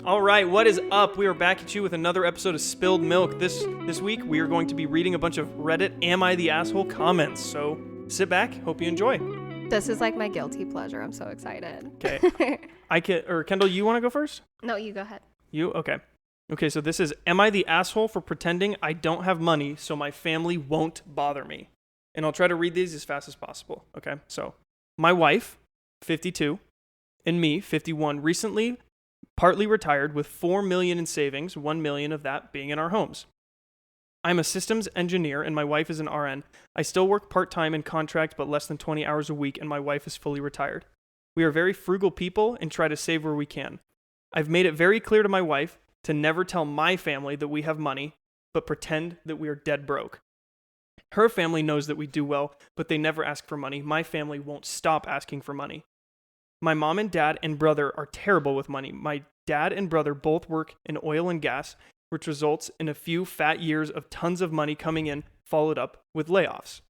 All right, what is up? We are back at you with another episode of Spilled Milk. This week, we are going to be reading a bunch of Reddit Am I the Asshole comments. So sit back, hope you enjoy. This is like my guilty pleasure. I'm so excited. Okay. Kendall, you want to go first? No, you go ahead. You? Okay. Okay, so this is, am I the asshole for pretending I don't have money so my family won't bother me? And I'll try to read these as fast as possible. Okay, so my wife, 52, and me, 51, recently partly retired with $4 million in savings, $1 million of that being in our homes. I'm a systems engineer and my wife is an RN. I still work part-time in contract but less than 20 hours a week, and my wife is fully retired. We are very frugal people and try to save where we can. I've made it very clear to my wife to never tell my family that we have money, but pretend that we are dead broke. Her family knows that we do well, but they never ask for money. My family won't stop asking for money. My mom and dad and brother are terrible with money. My dad and brother both work in oil and gas, which results in a few fat years of tons of money coming in, followed up with layoffs.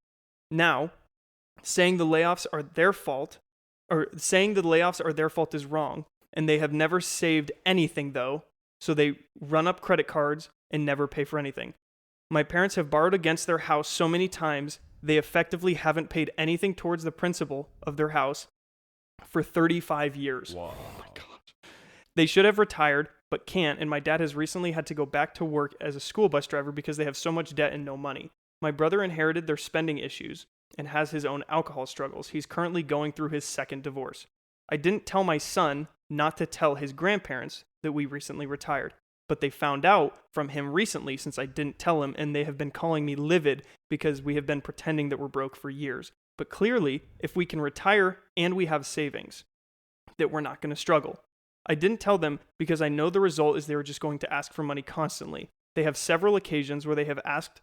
Now, saying the layoffs are their fault is wrong, and they have never saved anything though, so they run up credit cards and never pay for anything. My parents have borrowed against their house so many times, they effectively haven't paid anything towards the principal of their house for 35 years. Wow. Oh my gosh. They should have retired, but can't, and my dad has recently had to go back to work as a school bus driver because they have so much debt and no money. My brother inherited their spending issues and has his own alcohol struggles. He's currently going through his second divorce. I didn't tell my son not to tell his grandparents that we recently retired, but they found out from him recently since I didn't tell him, and they have been calling me livid because we have been pretending that we're broke for years. But clearly, if we can retire and we have savings, that we're not going to struggle. I didn't tell them because I know the result is they were just going to ask for money constantly. They have several occasions where they have asked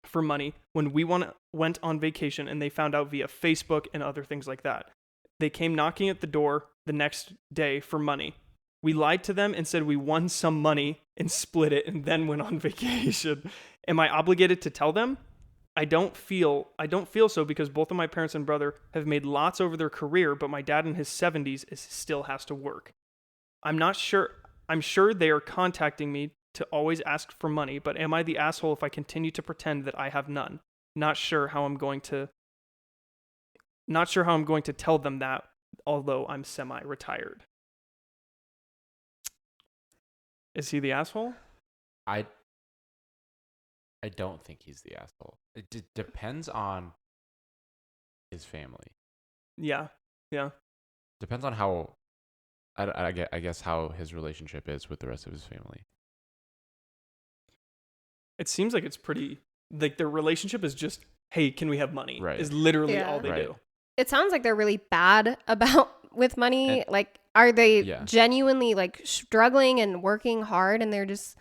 for money when we went on vacation, and they found out via Facebook and other things like that. They came knocking at the door the next day for money. We lied to them and said we won some money and split it and then went on vacation. Am I obligated to tell them? I don't feel so because both of my parents and brother have made lots over their career, but my dad in his 70s still has to work. I'm not sure. I'm sure they are contacting me to always ask for money, but am I the asshole if I continue to pretend that I have none? Not sure how I'm going to tell them that, although I'm semi-retired. Is he the asshole? I don't think he's the asshole. It depends on his family. Yeah. Depends on how, I guess how his relationship is with the rest of his family. It seems like it's pretty, like their relationship is just, hey, can we have money? Right. Is literally all they do. It sounds like they're really bad with money. Like, are they genuinely like struggling and working hard and they're just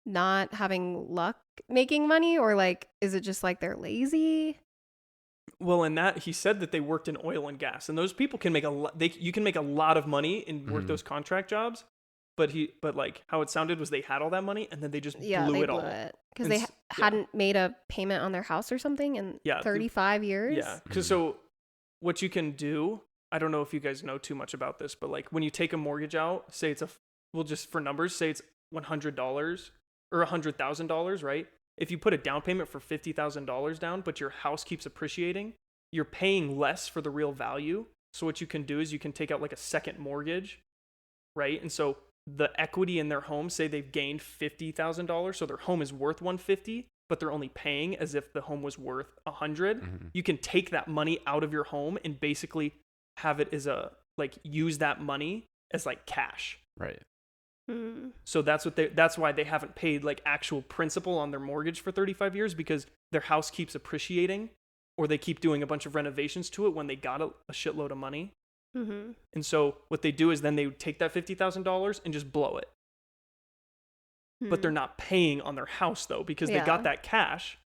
not having luck making money, or like is it just like they're lazy? Well, in that he said that they worked in oil and gas, and those people can make you can make a lot of money and work those contract jobs, but like how it sounded was they had all that money and then they just blew it all because they hadn't made a payment on their house or something in 35 years. Yeah, because so what you can do, I don't know if you guys know too much about this, but like when you take a mortgage out, say it's just for numbers, say it's $100 or $100,000, right? If you put a down payment for $50,000 down, but your house keeps appreciating, you're paying less for the real value. So what you can do is you can take out like a second mortgage, right? And so the equity in their home, say they've gained $50,000, so their home is worth $150,000, but they're only paying as if the home was worth $100,000. You can take that money out of your home and basically have it as use that money as like cash. Right. So that's why they haven't paid like actual principal on their mortgage for 35 years, because their house keeps appreciating, or they keep doing a bunch of renovations to it when they got a shitload of money. And so what they do is then they would take that $50,000 and just blow it. But they're not paying on their house though, because they got that cash,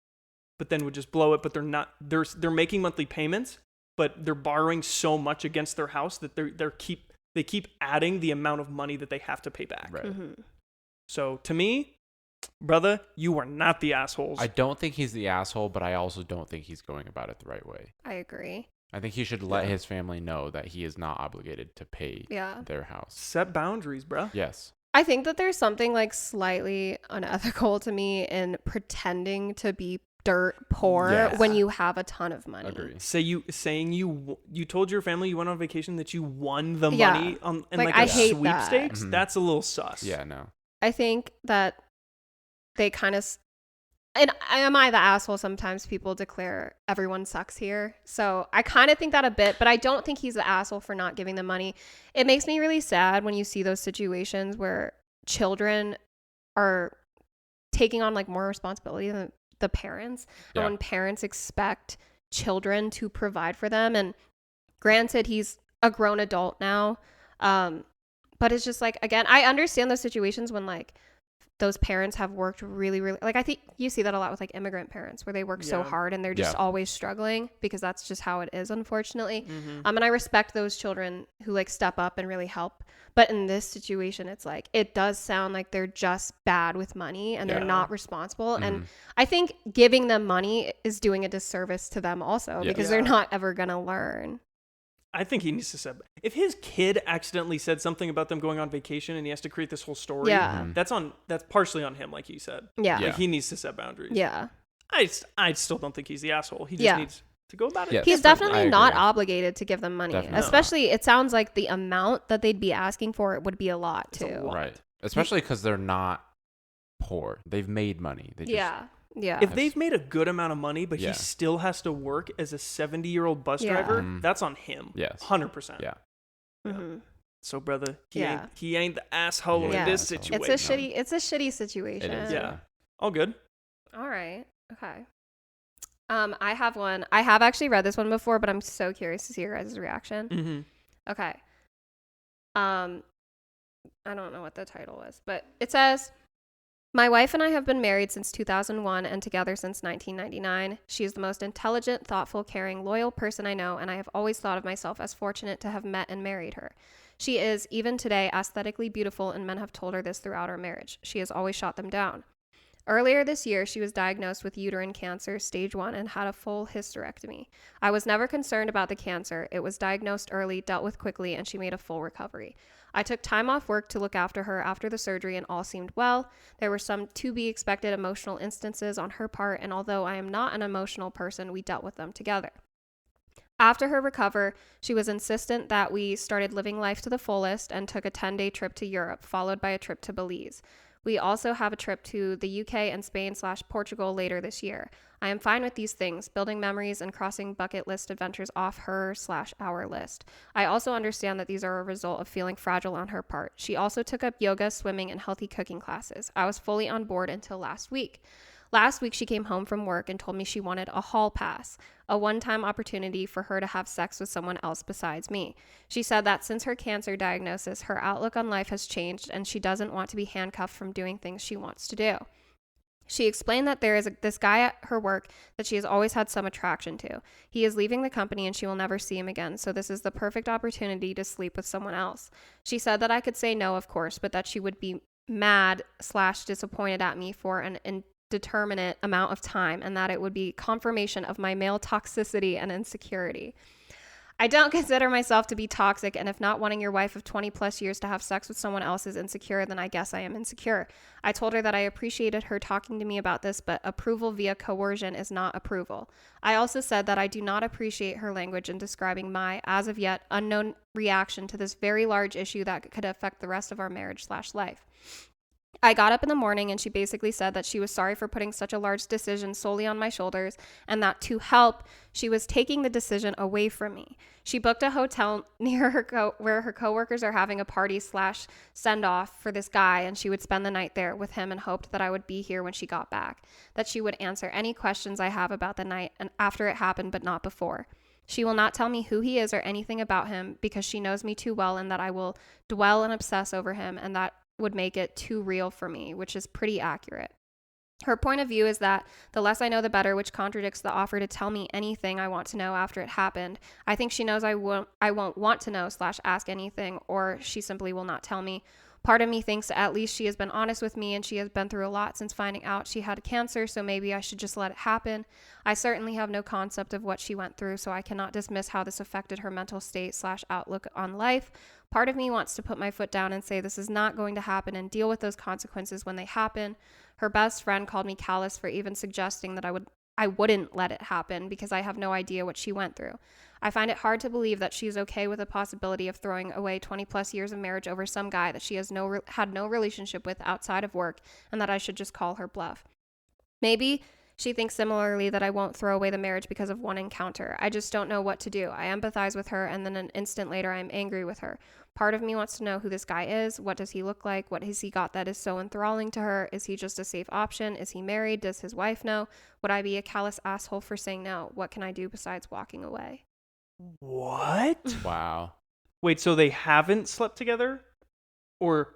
but then would just blow it. But they're making monthly payments, but they're borrowing so much against their house that they keep adding the amount of money that they have to pay back. Right. So to me, brother, you are not the assholes. I don't think he's the asshole, but I also don't think he's going about it the right way. I agree. I think he should let his family know that he is not obligated to pay their house. Set boundaries, bro. Yes. I think that there's something like slightly unethical to me in pretending to be dirt poor when you have a ton of money. Agree. Saying you told your family you went on vacation that you won the money on in like I a hate sweepstakes. that. That's a little sus. Yeah, no. I think that they kind of, and am I the asshole? Sometimes people declare everyone sucks here. So I kind of think that a bit, but I don't think he's the asshole for not giving them money. It makes me really sad when you see those situations where children are taking on like more responsibility than the parents. And when parents expect children to provide for them, and granted, he's a grown adult now. But it's just like, again, I understand those situations when like those parents have worked really, really, like I think you see that a lot with like immigrant parents where they work so hard and they're just always struggling because that's just how it is, unfortunately. And I respect those children who like step up and really help. But in this situation, it's like, it does sound like they're just bad with money and they're not responsible. And I think giving them money is doing a disservice to them also because they're not ever going to learn. I think he needs to set. If his kid accidentally said something about them going on vacation and he has to create this whole story, that's partially on him, like you said. Yeah. Like he needs to set boundaries. Yeah. I still don't think he's the asshole. He just needs to go about it. Yeah, he's definitely not obligated to give them money. Definitely. Especially, it sounds like the amount that they'd be asking for it would be a lot too. It's a lot. Right. Especially because they're not poor. They've made money. They just, Yeah. If they've made a good amount of money, but he still has to work as a 70-year-old bus driver, that's on him. Yes. 100%. Yeah. Mm-hmm. So, brother, he ain't the asshole in this situation. It's a shitty situation. It is. Yeah. All good. All right. Okay. I have one. I have actually read this one before, but I'm so curious to see your guys' reaction. Mm-hmm. Okay. I don't know what the title was, but it says, my wife and I have been married since 2001 and together since 1999. She is the most intelligent, thoughtful, caring, loyal person I know, and I have always thought of myself as fortunate to have met and married her. She is, even today, aesthetically beautiful, and men have told her this throughout our marriage. She has always shot them down. Earlier this year, she was diagnosed with uterine cancer, stage 1, and had a full hysterectomy. I was never concerned about the cancer. It was diagnosed early, dealt with quickly, and she made a full recovery. I took time off work to look after her after the surgery, and all seemed well. There were some to-be-expected emotional instances on her part, and although I am not an emotional person, we dealt with them together. After her recovery, she was insistent that we started living life to the fullest and took a 10-day trip to Europe, followed by a trip to Belize. We also have a trip to the UK and Spain/Portugal later this year. I am fine with these things, building memories and crossing bucket list adventures off her/our list. I also understand that these are a result of feeling fragile on her part. She also took up yoga, swimming, and healthy cooking classes. I was fully on board until last week. Last week, she came home from work and told me she wanted a hall pass, a one-time opportunity for her to have sex with someone else besides me. She said that since her cancer diagnosis, her outlook on life has changed and she doesn't want to be handcuffed from doing things she wants to do. She explained that there is this guy at her work that she has always had some attraction to. He is leaving the company and she will never see him again, so this is the perfect opportunity to sleep with someone else. She said that I could say no, of course, but that she would be mad/disappointed at me for an indeterminate amount of time, and that it would be confirmation of my male toxicity and insecurity. I don't consider myself to be toxic, and if not wanting your wife of 20 plus years to have sex with someone else is insecure, then I guess I am insecure. I told her that I appreciated her talking to me about this, but approval via coercion is not approval. I also said that I do not appreciate her language in describing my, as of yet, unknown reaction to this very large issue that could affect the rest of our marriage/life. I got up in the morning and she basically said that she was sorry for putting such a large decision solely on my shoulders and that to help, she was taking the decision away from me. She booked a hotel near her where her coworkers are having a party/send-off for this guy, and she would spend the night there with him and hoped that I would be here when she got back, that she would answer any questions I have about the night and after it happened but not before. She will not tell me who he is or anything about him because she knows me too well and that I will dwell and obsess over him, and that would make it too real for me, which is pretty accurate. Her point of view is that the less I know, the better, which contradicts the offer to tell me anything I want to know after it happened. I think she knows I won't want to know/ask anything, or she simply will not tell me. Part of me thinks at least she has been honest with me and she has been through a lot since finding out she had cancer, so maybe I should just let it happen. I certainly have no concept of what she went through, so I cannot dismiss how this affected her mental state / outlook on life. Part of me wants to put my foot down and say this is not going to happen and deal with those consequences when they happen. Her best friend called me callous for even suggesting that I wouldn't let it happen because I have no idea what she went through. I find it hard to believe that she's okay with the possibility of throwing away 20 plus years of marriage over some guy that she has had no relationship with outside of work, and that I should just call her bluff. Maybe she thinks similarly that I won't throw away the marriage because of one encounter. I just don't know what to do. I empathize with her, and then an instant later I'm angry with her. Part of me wants to know who this guy is. What does he look like? What has he got that is so enthralling to her? Is he just a safe option? Is he married? Does his wife know? Would I be a callous asshole for saying no? What can I do besides walking away? What? Wow. Wait, so they haven't slept together? Or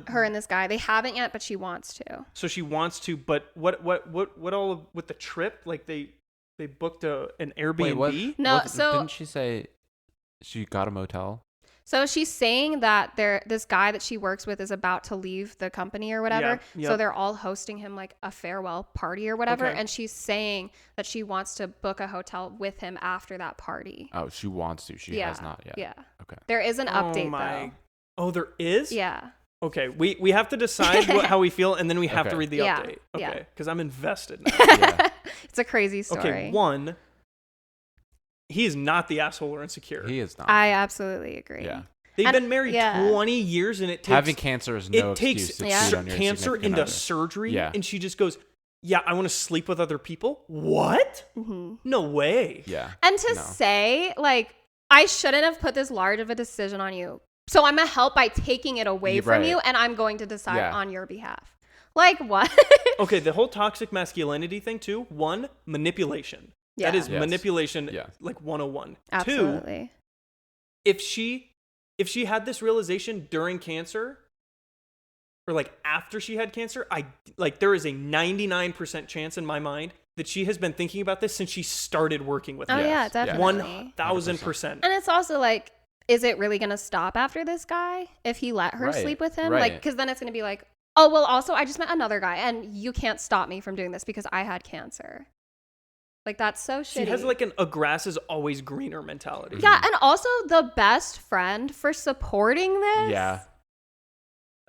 her and this guy, they haven't yet, but she wants to. So she wants to, but what all of, with the trip? Like they booked an Airbnb? Wait, what? No, so didn't she say she got a motel? So she's saying that this guy that she works with is about to leave the company or whatever. Yep. So they're all hosting him like a farewell party or whatever. Okay. And she's saying that she wants to book a hotel with him after that party. Oh, she wants to. She has not yet. Yeah. Okay. There is an update though. Oh, there is? Yeah. Okay. We have to decide how we feel, and then we have to read the Yeah. update. Yeah. Okay. Because I'm invested now. Yeah. It's a crazy story. Okay. One, he is not the asshole or insecure. He is not. I absolutely agree. Yeah. They've been married 20 years, and it takes having cancer is no takes excuse to cheat on your cancer significant into other. surgery, Yeah. and she just goes, "Yeah, I want to sleep with other people." What? Mm-hmm. No way. Yeah. And to say like, I shouldn't have put this large of a decision on you, so I'm gonna help by taking it away from you, and I'm going to decide on your behalf. Like what? Okay, the whole toxic masculinity thing too. One, manipulation. Yeah. That is Yes. manipulation, Yeah. like 101. Absolutely. Two, if she had this realization during cancer, or like after she had cancer, there is a 99% chance in my mind that she has been thinking about this since she started working with Oh me. yeah, definitely. 1000%. And it's also like, is it really going to stop after this guy if he let her sleep with him? Right. Like, because then it's going to be like, oh, well, also, I just met another guy and you can't stop me from doing this because I had cancer. Like, that's so shitty. She has like a grass is always greener mentality. Yeah, and also the best friend for supporting this. Yeah.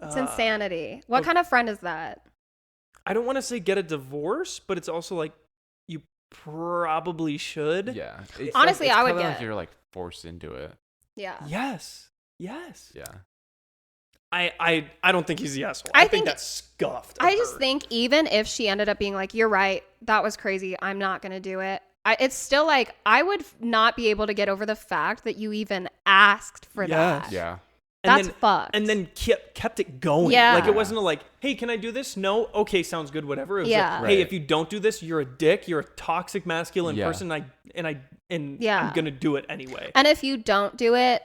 It's insanity. What kind of friend is that? I don't want to say get a divorce, but it's also like you probably should. Yeah. Honestly, it's I would kinda get like you're like forced into it. Yeah. Yes. Yeah. I don't think he's the asshole. I I think think- that's scuffed. I just think even if she ended up being like, you're right, that was crazy, I'm not going to do it. It's still like, I would not be able to get over the fact that you even asked for that. Yeah. That's fucked. And then kept it going. Yeah. Like it wasn't like, hey, can I do this? No. Okay, sounds good. Whatever. It was Yeah. like, hey, Right. if you don't do this, you're a dick. You're a toxic masculine person. I'm gonna do it anyway. And if you don't do it,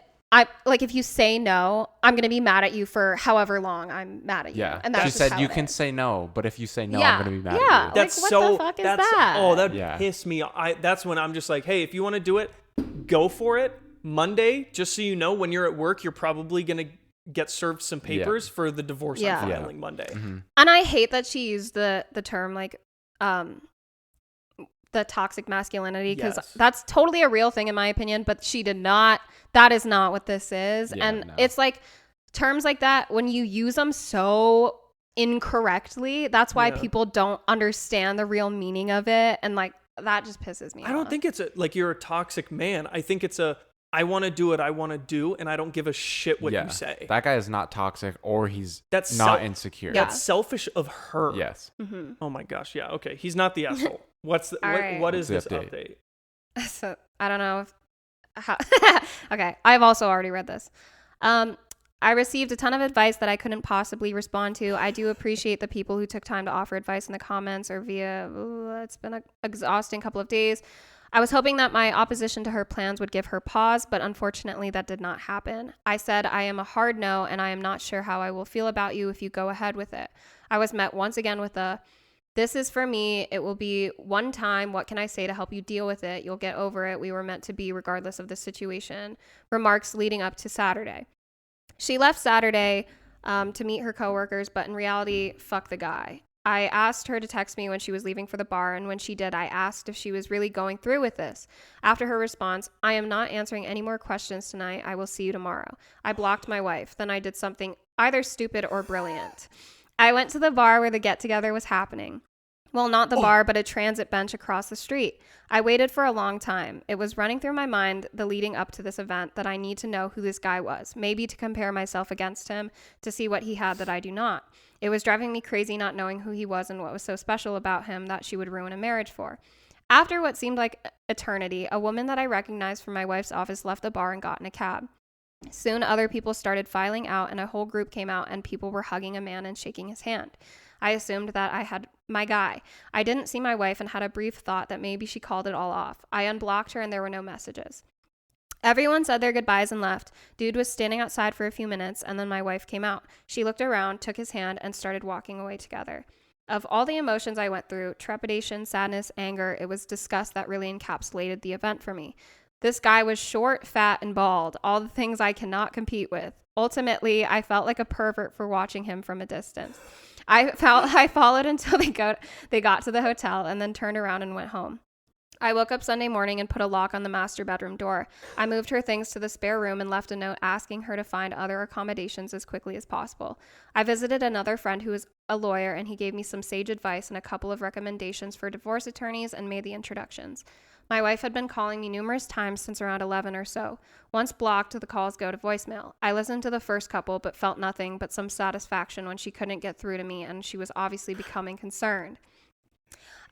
if you say no, I'm gonna be mad at you for however long I'm mad at you. Yeah. And that's She just said how you it can is. say no, but if you say no, Yeah. I'm going to be mad Yeah. at you. That's what so. the fuck is that's that? oh, that'd Yeah. piss me off. That's when I'm just like, hey, if you want to do it, go for it. Monday, just so you know, when you're at work, you're probably gonna get served some papers for the divorce I'm filing Monday. Mm-hmm. And I hate that she used the term like the toxic masculinity, because Yes. that's totally a real thing in my opinion, but she did not. That is not what this is. Yeah, And no. it's like terms like that, when you use them so incorrectly, that's why Yeah. people don't understand the real meaning of it, and like that just pisses me off. I don't think it's like you're a toxic man. I think it's I want to do what I want to do, and I don't give a shit what you say. That guy is not toxic, or he's That's not insecure. Yeah. That's selfish of her. Yes. Mm-hmm. Oh my gosh. Yeah. Okay. He's not the asshole. What right. what is What's this the update? So I don't know okay, I've also already read this. I received a ton of advice that I couldn't possibly respond to. I do appreciate the people who took time to offer advice in the comments or via. It's been an exhausting couple of days. I was hoping that my opposition to her plans would give her pause, but unfortunately that did not happen. I said I am a hard no, and I am not sure how I will feel about you if you go ahead with it. I was met once again with this is for me. It will be one time. What can I say to help you deal with it? You'll get over it. We were meant to be regardless of the situation. Remarks leading up to Saturday. She left Saturday to meet her coworkers, but in reality, fuck the guy. I asked her to text me when she was leaving for the bar, and when she did, I asked if she was really going through with this. After her response, I am not answering any more questions tonight. I will see you tomorrow. I blocked my wife. Then I did something either stupid or brilliant. I went to the bar where the get-together was happening. Well, not the bar, but a transit bench across the street. I waited for a long time. It was running through my mind, the leading up to this event, that I need to know who this guy was, maybe to compare myself against him, to see what he had that I do not. It was driving me crazy not knowing who he was and what was so special about him that she would ruin a marriage for. After what seemed like eternity, a woman that I recognized from my wife's office left the bar and got in a cab. Soon other people started filing out and a whole group came out and people were hugging a man and shaking his hand. I assumed that I had my guy. I didn't see my wife and had a brief thought that maybe she called it all off. I unblocked her and there were no messages. Everyone said their goodbyes and left. Dude was standing outside for a few minutes and then my wife came out. She looked around, took his hand, and started walking away together. Of all the emotions I went through, trepidation, sadness, anger, it was disgust that really encapsulated the event for me. This guy was short, fat, and bald, all the things I cannot compete with. Ultimately, I felt like a pervert for watching him from a distance. I followed until they got to the hotel and then turned around and went home. I woke up Sunday morning and put a lock on the master bedroom door. I moved her things to the spare room and left a note asking her to find other accommodations as quickly as possible. I visited another friend who is a lawyer and he gave me some sage advice and a couple of recommendations for divorce attorneys and made the introductions. My wife had been calling me numerous times since around 11 or so. Once blocked, the calls go to voicemail. I listened to the first couple but felt nothing but some satisfaction when she couldn't get through to me and she was obviously becoming concerned.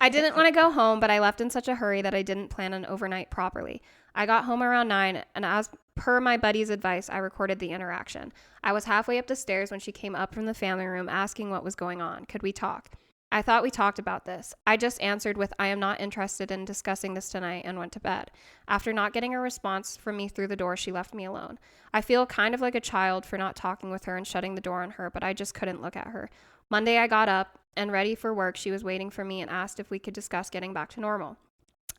I didn't want to go home, but I left in such a hurry that I didn't plan an overnight properly. I got home around 9, and as per my buddy's advice, I recorded the interaction. I was halfway up the stairs when she came up from the family room asking what was going on. Could we talk? I thought we talked about this. I just answered with, I am not interested in discussing this tonight, and went to bed. After not getting a response from me through the door, she left me alone. I feel kind of like a child for not talking with her and shutting the door on her, but I just couldn't look at her. Monday, I got up and ready for work. She was waiting for me and asked if we could discuss getting back to normal.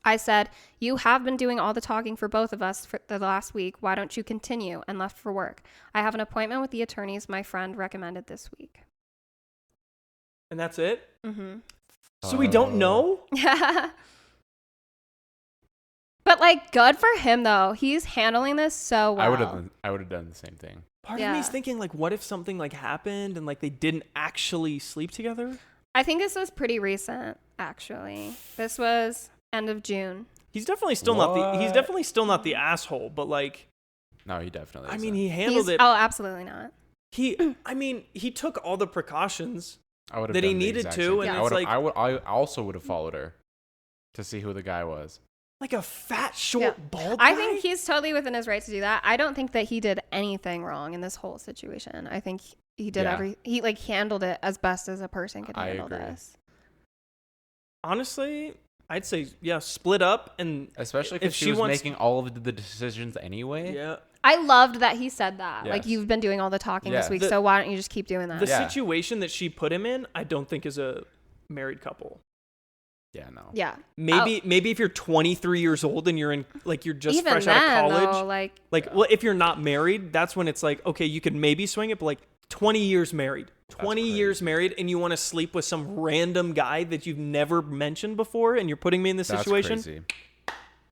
I said, you have been doing all the talking for both of us for the last week. Why don't you continue? And left for work. I have an appointment with the attorneys my friend recommended this week. And that's it? Mm-hmm. So we don't know? But like, good for him though. He's handling this so well. I would have done the same thing. Part of me is thinking, like, what if something like happened and like they didn't actually sleep together? I think this was pretty recent, actually. This was end of June. He's definitely still not the asshole, but like, no, he definitely isn't. I mean, he handled it. Oh, absolutely not. He took all the precautions that he needed to, and it's like I also would have followed her to see who the guy was. Like a fat, short, bald guy? I think he's totally within his right to do that. I don't think that he did anything wrong in this whole situation. I think he did he like handled it as best as a person could handle this. Honestly, I'd say split up, and especially if she was making all of the decisions anyway. Yeah. I loved that he said that. Yes. Like, you've been doing all the talking this week, so why don't you just keep doing that? The situation that she put him in, I don't think is a married couple. Yeah, no. Yeah. Maybe if you're 23 years old and you're in, like, you're just even fresh then, out of college. Though, well, if you're not married, that's when it's like, okay, you could maybe swing it, but like 20 years married. 20 years married, and you want to sleep with some random guy that you've never mentioned before, and you're putting me in this situation. Crazy.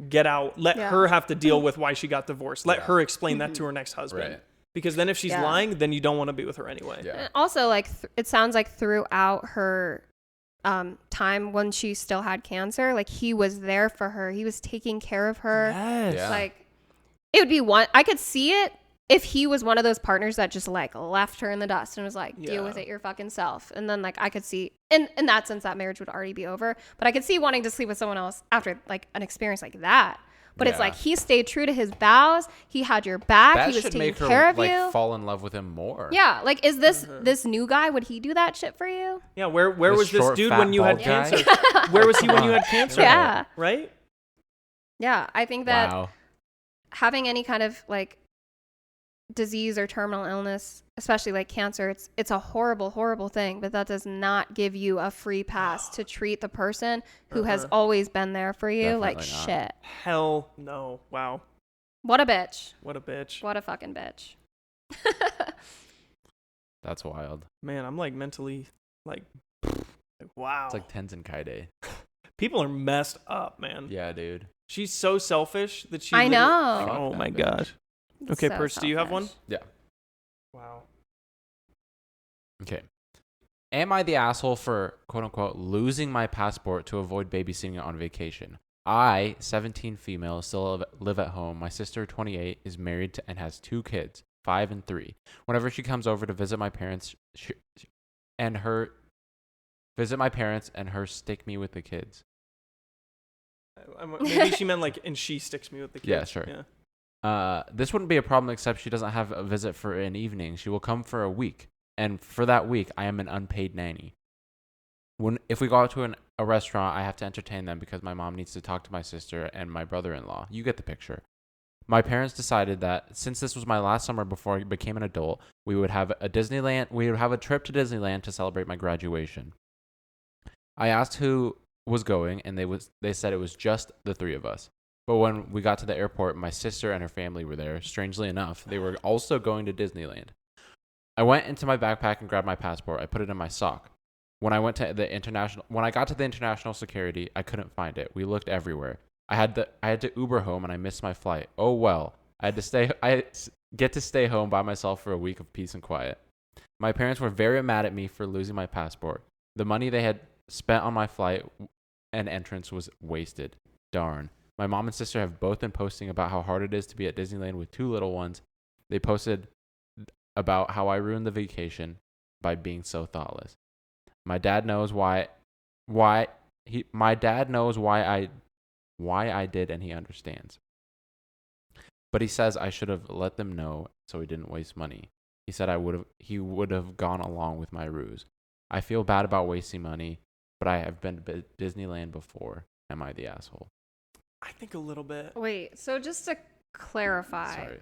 Get out. Let her have to deal with why she got divorced. Let her explain that to her next husband. Right. Because then if she's lying, then you don't want to be with her anyway. Yeah. Also, like, it sounds like throughout her time when she still had cancer, like, he was there for her. He was taking care of her. Yes. Yeah. Like, it would be I could see it if he was one of those partners that just like left her in the dust and was like, deal with it your fucking self. And then like I could see in that sense that marriage would already be over. But I could see wanting to sleep with someone else after like an experience like that. But it's like he stayed true to his vows. He had your back. He was taking care of you. Fall in love with him more. Yeah, like is this new guy? Would he do that shit for you? Yeah, where was this dude when you had cancer? Where was he when you had cancer? Yeah, right. Yeah, I think that having any kind of like disease or terminal illness, especially like cancer, it's a horrible thing, but that does not give you a free pass to treat the person who has always been there for you. Definitely like not. Shit. Hell no. Wow. What a bitch. What a bitch. What a fucking bitch. That's wild. Man, I'm like mentally like wow. It's like Tenzin Kaide. People are messed up, man. Yeah, dude. She's so selfish that she. I know. Like, Fuck oh that my bitch. gosh. Okay, So Perch, do you have one? selfish. Yeah. Wow. Okay. Am I the asshole for, quote unquote, losing my passport to avoid babysitting on vacation? I, 17 female, still live at home. My sister, 28, is married and has 2 kids, 5 and 3. Whenever she comes over to visit my parents, her stick me with the kids. Maybe she meant like, and she sticks me with the kids. Yeah, sure. Yeah. This wouldn't be a problem except she doesn't have a visit for an evening. She will come for a week. And for that week, I am an unpaid nanny. If we go out to a restaurant, I have to entertain them because my mom needs to talk to my sister and my brother-in-law. You get the picture. My parents decided that since this was my last summer before I became an adult, we would have a trip to Disneyland to celebrate my graduation. I asked who was going, and they said it was just the 3 of us. But when we got to the airport, my sister and her family were there. Strangely enough, they were also going to Disneyland. I went into my backpack and grabbed my passport. I put it in my sock. When I got to the international security, I couldn't find it. We looked everywhere. I had to Uber home and I missed my flight. Oh well. I get to stay home by myself for a week of peace and quiet. My parents were very mad at me for losing my passport. The money they had spent on my flight and entrance was wasted. Darn. My mom and sister have both been posting about how hard it is to be at Disneyland with 2 little ones. They posted about how I ruined the vacation by being so thoughtless. My dad knows why I did, and he understands. But he says I should have let them know so he didn't waste money. He said he would have gone along with my ruse. I feel bad about wasting money, but I have been to Disneyland before. Am I the asshole? I think a little bit. Wait, so just to clarify, Sorry.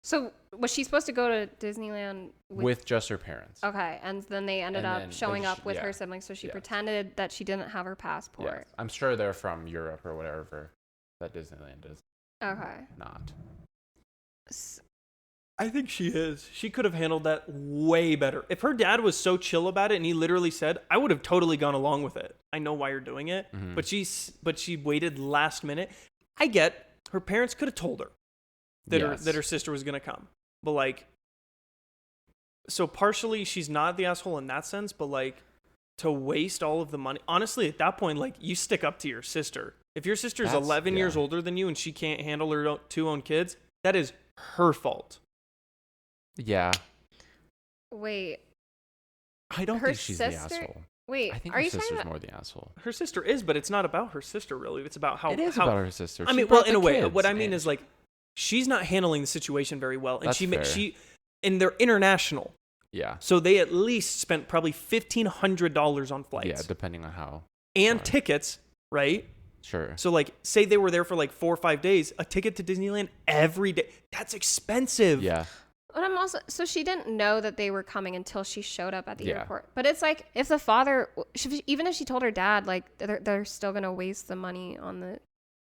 So was she supposed to go to Disneyland With just her parents. Okay, and then they ended And up then showing up with yeah. her siblings, so she Yes. pretended that she didn't have her passport. Yeah. I'm sure they're from Europe or whatever that Disneyland is Okay. not. I think she is. She could have handled that way better. If her dad was so chill about it and he literally said, I would have totally gone along with it. I know why you're doing it. Mhm. But she waited last minute. I get her parents could have told her that her sister was going to come. But like, so partially she's not the asshole in that sense, but like to waste all of the money. Honestly, at that point, like you stick up to your sister. If your sister's 11 years older than you and she can't handle her 2 own kids, that is her fault. Yeah. Wait, I don't Her think she's sister- the asshole. wait. I think Are her you talking sister's about? more the asshole. Her sister is, but it's not about her sister really. It's about how It is how, about her sister. I She mean, well, brought in the a way, kids, what I mean and is like she's not handling the situation very well, and That's fair. and they're international, yeah. so they at least spent probably $1,500 on flights, Yeah, depending on how. and far. tickets, right? Sure. So like, say they were there for like 4 or 5 days, a ticket to Disneyland every day, that's expensive. Yeah. But I'm also so she didn't know that they were coming until she showed up at the Yeah. airport. But it's like if the father, even if she told her dad, like they're still gonna waste the money on the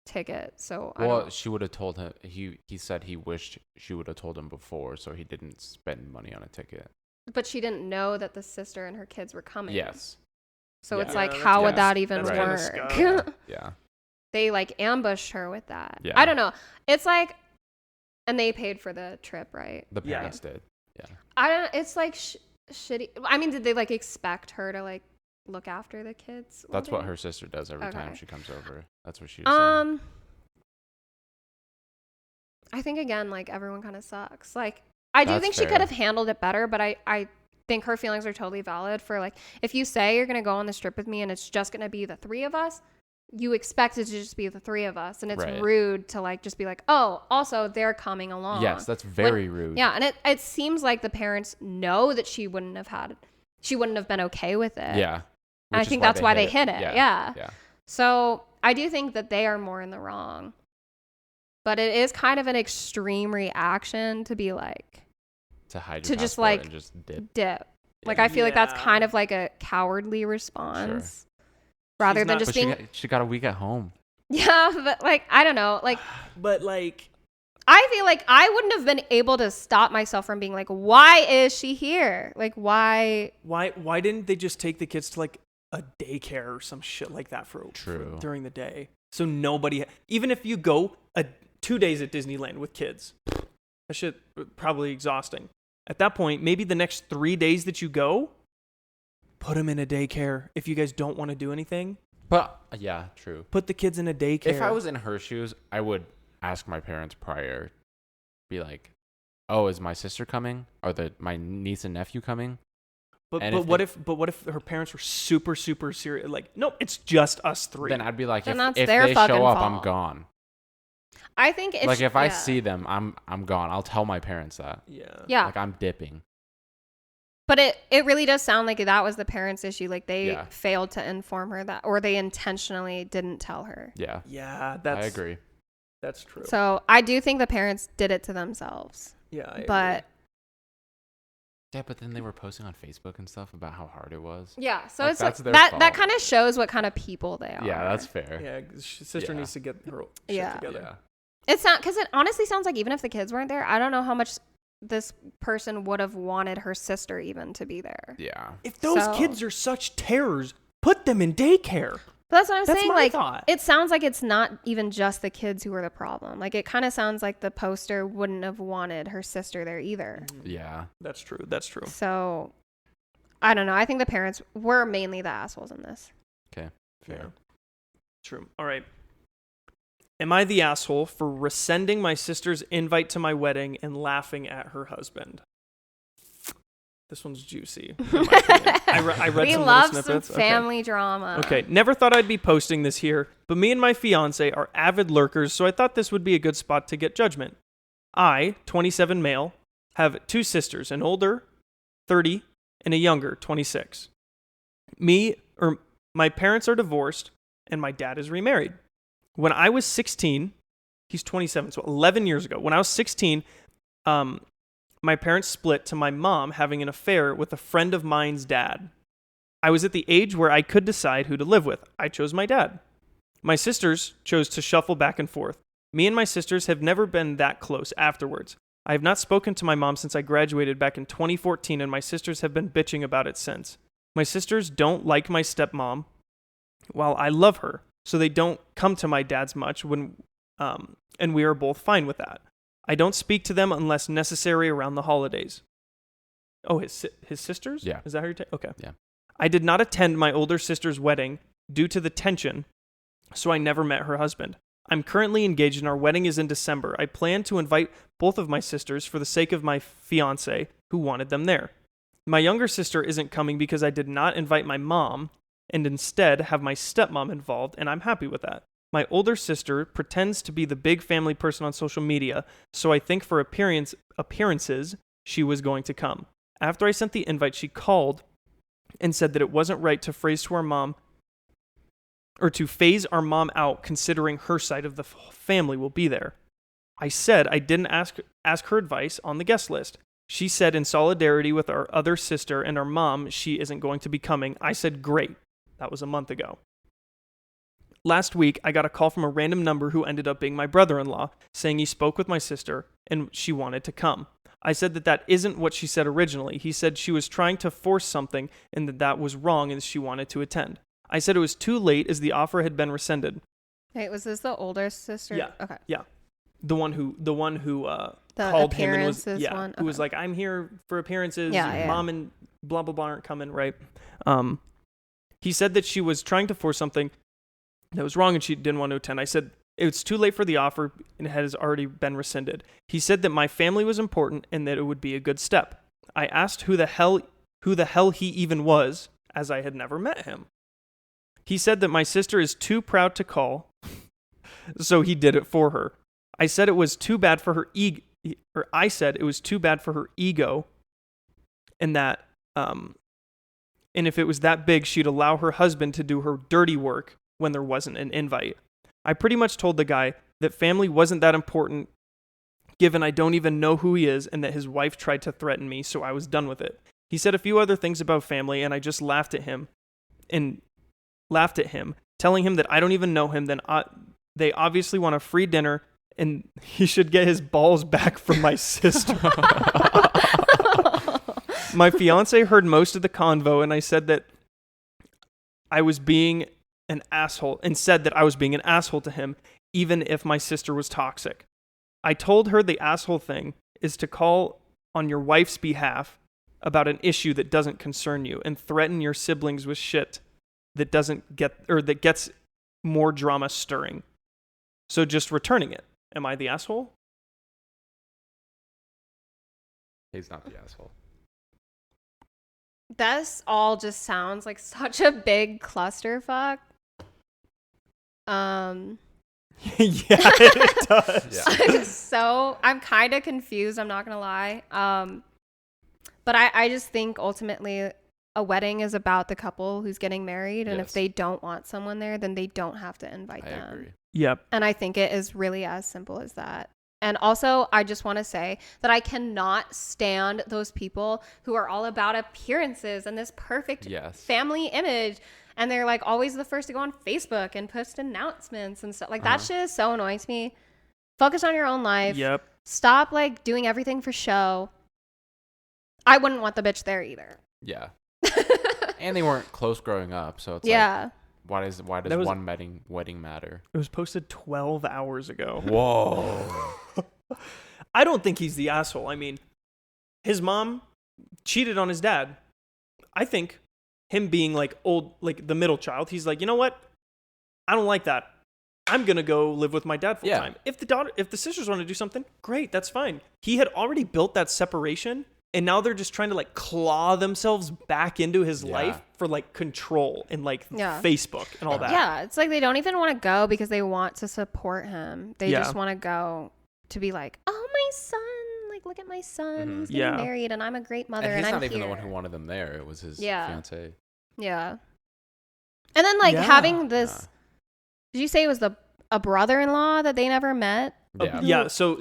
ticket. So Well, she would have told him. He said he wished she would have told him before, so he didn't spend money on a ticket. but she didn't know that the sister and her kids were coming. Yes. So Yeah. it's like, Yeah, that's how kinda- would that even that's kinda work? scum. Yeah. They like ambushed her with that. Yeah. I don't know. It's like, and they paid for the trip, right? The Yeah. parents did. Yeah. I don't. It's like shitty. I mean, did they like expect her to like look after the kids? That's what her. her sister does every time Okay. she comes over. That's what she was saying. I think again, like everyone kind of sucks. Like I do That's think she fair. could have handled it better, but I think her feelings are totally valid for like if you say you're gonna go on this trip with me and it's just gonna be the 3 of us, you expect it to just be the 3 of us, and it's Right. rude to like just be like, oh, also they're coming along. Yes, that's very rude. Yeah, and it seems like the parents know that she wouldn't have been okay with it. Yeah. And I Which is think that's why they hit it. Yeah. Yeah. So I do think that they are more in the wrong. But it is kind of an extreme reaction to be like, To hide to your just, passport like, and just dip. dip. Like, I feel like that's Yeah. kind of like a cowardly response. Rather She's than not- just But being, she got a week at home. yeah, but like, I don't know. Like, But like, I feel like I wouldn't have been able to stop myself from being like, why is she here? Like, why? Why didn't they just take the kids to like a daycare or some shit like that for during the day? So nobody, even if you go 2 days at Disneyland with kids, that shit probably exhausting. At that point, maybe the next 3 days that you go, put them in a daycare if you guys don't want to do anything. But yeah, true. Put the kids in a daycare. If I was in her shoes, I would ask my parents prior, be like, "Oh, is my sister coming? Are my niece and nephew coming?" But what if her parents were super serious? Like, nope, it's just us three. Then I'd be like, Then if that's their they show fucking up, fault. I'm gone. I think If I see them, I'm gone. I'll tell my parents that. Yeah. Like I'm dipping. But it really does sound like that was the parents' issue. Like they Yeah. failed to inform her that, or they intentionally didn't tell her. Yeah. Yeah, I agree. That's true. So I do think the parents did it to themselves. Yeah, I but agree. Yeah, but then they were posting on Facebook and stuff about how hard it was. yeah, so Like, it's that's their that fault. kind of shows what kind of people they are. Yeah, that's fair. Yeah, sister Yeah. needs to get her shit Yeah. together. Yeah. It's not, because it honestly sounds like even if the kids weren't there, I don't know how much this person would have wanted her sister even to be there. Yeah. If those So- kids are such terrors, put them in daycare. But that's what I'm That's saying. my Like, thought. it sounds like it's not even just the kids who are the problem. Like, it kind of sounds like the poster wouldn't have wanted her sister there either. Yeah. That's true. That's true. So, I don't know. I think the parents were mainly the assholes in this. Okay. Fair. Yeah. True. All right. Am I the asshole for rescinding my sister's invite to my wedding and laughing at her husband? This one's juicy. In my opinion. I read We some love little some snippets. family drama. Okay, never thought I'd be posting this here, but me and my fiance are avid lurkers, so I thought this would be a good spot to get judgment. I, 27 male, have two sisters, an older, 30, and a younger, 26. My parents are divorced, and my dad is remarried. When I was 16, he's 27, so 11 years ago. When I was 16, my parents split to my mom having an affair with a friend of mine's dad. I was at the age where I could decide who to live with. I chose my dad. My sisters chose to shuffle back and forth. Me and my sisters have never been that close afterwards. I have not spoken to my mom since I graduated back in 2014, and my sisters have been bitching about it since. My sisters don't like my stepmom, while I love her, so they don't come to my dad's much and we are both fine with that. I don't speak to them unless necessary around the holidays. Oh, his sisters? Yeah. Is that how you're okay. Yeah. I did not attend my older sister's wedding due to the tension, so I never met her husband. I'm currently engaged and our wedding is in December. I plan to invite both of my sisters for the sake of my fiance, who wanted them there. My younger sister isn't coming because I did not invite my mom and instead have my stepmom involved, and I'm happy with that. My older sister pretends to be the big family person on social media, so I think for appearances, she was going to come. After I sent the invite, she called and said that it wasn't right to phase our mom out considering her side of the family will be there. I said I didn't ask her advice on the guest list. She said in solidarity with our other sister and our mom, she isn't going to be coming. I said, great. That was a month ago. Last week, I got a call from a random number who ended up being my brother-in-law, saying he spoke with my sister and she wanted to come. I said that isn't what she said originally. He said she was trying to force something and that was wrong and she wanted to attend. I said it was too late as the offer had been rescinded. Wait, was this the older sister? Yeah. Okay. Yeah. The one who The called him and was appearances one? who was Okay. like, I'm here for appearances. Yeah. Mom and blah blah blah aren't coming, right? He said that she was trying to force something that was wrong and she didn't want to attend. I said it's too late for the offer and it has already been rescinded. He said that my family was important and that it would be a good step. I asked who the hell he even was, as I had never met him. He said that my sister is too proud to call, so he did it for her. I said it was too bad for her ego, and that and if it was that big, she'd allow her husband to do her dirty work when there wasn't an invite. I pretty much told the guy that family wasn't that important, given I don't even know who he is, and that his wife tried to threaten me, so I was done with it. He said a few other things about family, and I just laughed at him, telling him that I don't even know him. Then they obviously want a free dinner and he should get his balls back from my sister. My fiance heard most of the convo, and I said that I was being an asshole, and said that I was being an asshole to him, even if my sister was toxic. I told her the asshole thing is to call on your wife's behalf about an issue that doesn't concern you and threaten your siblings with shit that that gets more drama stirring. So just returning it. Am I the asshole? He's not the asshole. This all just sounds like such a big clusterfuck. Yeah, it does. Yeah. So I'm kind of confused. I'm not gonna lie. But I just think ultimately a wedding is about the couple who's getting married, and if they don't want someone there, then they don't have to invite them. I agree. Yep. And I think it is really as simple as that. And also, I just want to say that I cannot stand those people who are all about appearances and this perfect family image. And they're like always the first to go on Facebook and post announcements and stuff. Like that shit is so annoying to me. Focus on your own life. Yep. Stop like doing everything for show. I wouldn't want the bitch there either. Yeah. And they weren't close growing up, so it's like, why does one wedding matter? It was posted 12 hours ago. Whoa. I don't think he's the asshole. I mean, his mom cheated on his dad. I think him being like old, like the middle child, he's like, you know what? I don't like that. I'm gonna go live with my dad full time. If the sisters want to do something, great, that's fine. He had already built that separation, and now they're just trying to like claw themselves back into his life for like control and like Facebook and all that. Yeah, it's like they don't even want to go because they want to support him. They just want to go to be like, oh, my son, like look at my son, he's getting married, and I'm a great mother, and I'm not even here. the one who wanted them there. It was his fiance. Yeah. And then like having this, did you say it was a brother-in-law that they never met? Yeah. So